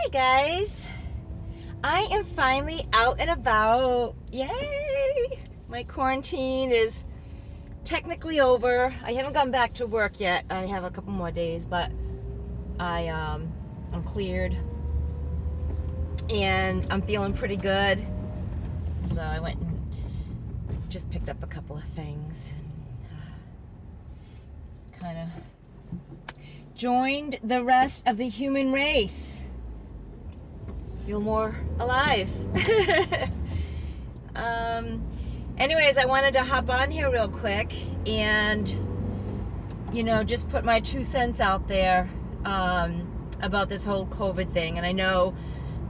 Hi guys, I am finally out and about. Yay! My quarantine is technically over. I haven't gone back to work yet. I have a couple more days, but I'm cleared and I'm feeling pretty good. So I went and just picked up a couple of things and kind of joined the rest of the human race. Feel more alive. Anyways, I wanted to hop on here real quick and, just put my 2 cents out there about this whole COVID thing. And I know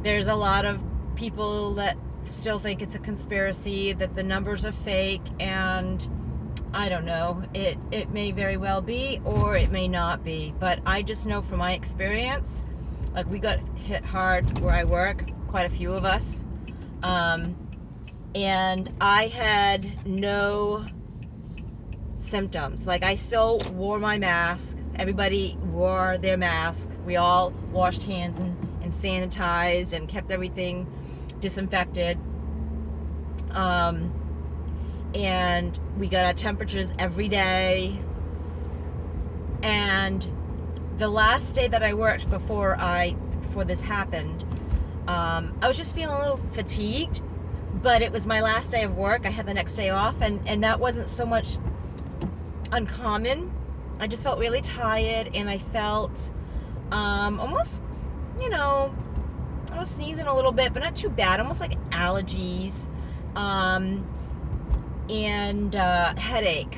there's a lot of people that still think it's a conspiracy, that the numbers are fake, and I don't know. It may very well be, or it may not be. But I just know from my experience, like, we got hit hard where I work, quite a few of us. And I had no symptoms. Like, I still wore my mask. Everybody wore their mask. We all washed hands and sanitized and kept everything disinfected. And we got our temperatures every day. And the last day that I worked before this happened, I was just feeling a little fatigued, but it was my last day of work. I had the next day off, and that wasn't so much uncommon. I just felt really tired, and I felt almost, I was sneezing a little bit, but not too bad, almost like allergies, and headache.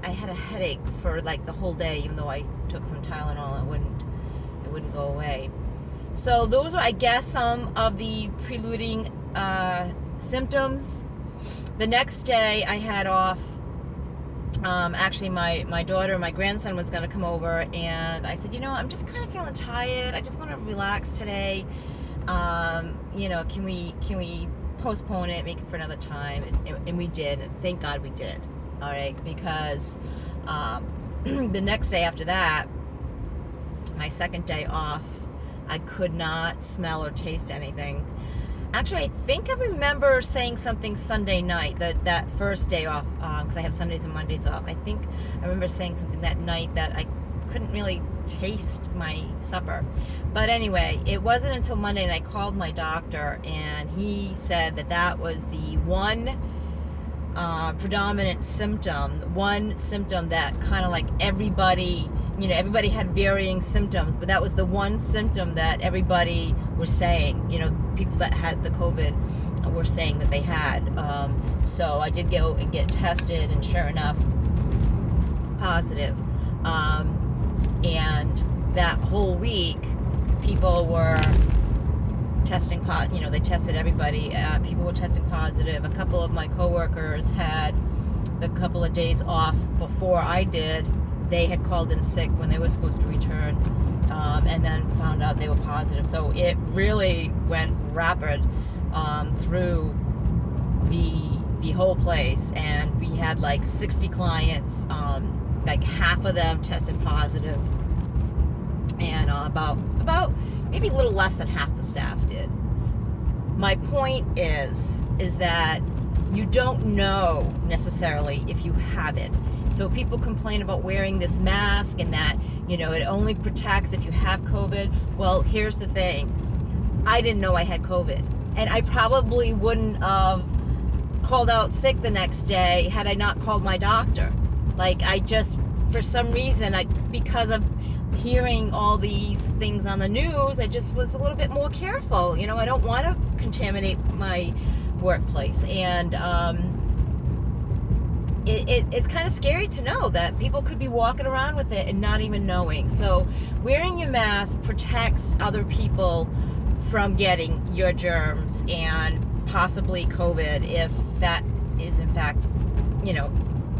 I had a headache for like the whole day, even though I took some Tylenol. It wouldn't go away. So those were, I guess, some of the preluding symptoms. The next day I had off. Actually, my daughter and my grandson was going to come over, and I said, I'm just kind of feeling tired. I just want to relax today. Can we postpone it, make it for another time? And we did. And thank God we did. All right, because the next day after that, my second day off, I could not smell or taste anything. Actually, I think I remember saying something Sunday night, that first day off, because I have Sundays and Mondays off. I think I remember saying something that night that I couldn't really taste my supper. But anyway, it wasn't until Monday, and I called my doctor, and he said that was the one predominant symptom, one symptom that kind of like everybody had varying symptoms, but that was the one symptom that everybody was saying, people that had the COVID were saying that they had. So I did go and get tested, and sure enough, positive. And that whole week, people were testing they tested everybody. People were testing positive. A couple of my coworkers had the couple of days off before I did. They had called in sick when they were supposed to return, and then found out they were positive. So it really went rapid through the whole place, and we had like 60 clients. Like half of them tested positive, and about maybe a little less than half the staff did. My point is that you don't know necessarily if you have it. So people complain about wearing this mask and that, it only protects if you have COVID. Well, here's the thing. I didn't know I had COVID, and I probably wouldn't have called out sick the next day had I not called my doctor. Like, I just, for some reason, because of hearing all these things on the news, I just was a little bit more careful. I don't want to contaminate my workplace, and it's kind of scary to know that people could be walking around with it and not even knowing. So wearing your mask protects other people from getting your germs and possibly COVID, if that is in fact,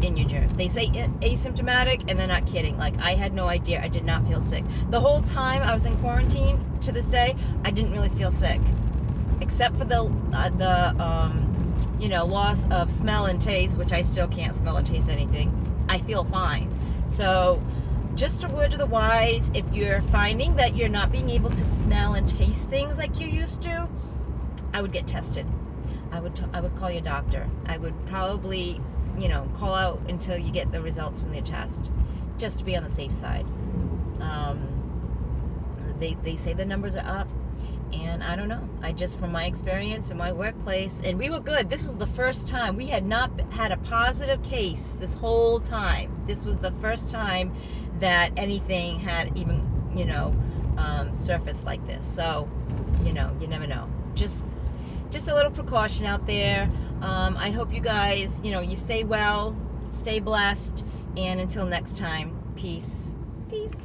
in your germs. They say asymptomatic, and they're not kidding. Like, I had no idea. I did not feel sick. The whole time I was in quarantine to this day, I didn't really feel sick, except for the loss of smell and taste, which I still can't smell or taste anything. I feel fine. So just a word to the wise, if you're finding that you're not being able to smell and taste things like you used to, I would get tested. I would call your doctor. I would probably, call out until you get the results from the test, just to be on the safe side. They say the numbers are up, and I don't know. From my experience in my workplace, and we were good. This was the first time. We had not had a positive case this whole time. This was the first time that anything had even, surfaced like this. So, you never know. Just a little precaution out there. I hope you guys, you stay well, stay blessed, and until next time, peace. Peace.